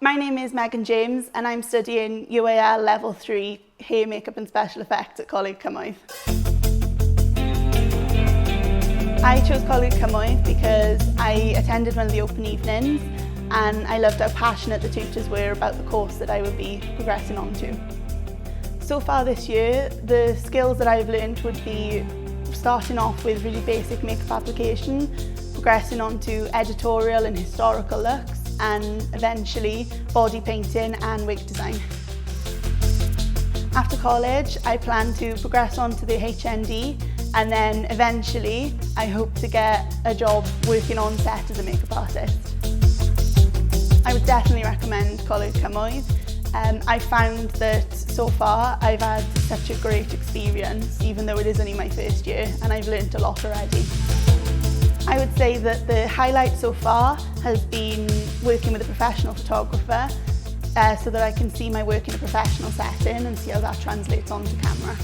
My name is Megan James and I'm studying UAL Level 3 Hair, Makeup and Special Effects at Colur. I chose Colur because I attended one of the open evenings and I loved how passionate the tutors were about the course that I would be progressing on to. So far this year, the skills that I've learned would be starting off with really basic makeup application, progressing on to editorial and historical looks, and eventually body painting and wig design. After college, I plan to progress on to the HND, and then eventually I hope to get a job working on set as a makeup artist. I would definitely recommend Colur. I found that so far I've had such a great experience, even though it is only my first year, and I've learnt a lot already. I would say that the highlight so far has been working with a professional photographer so that I can see my work in a professional setting and see how that translates onto camera.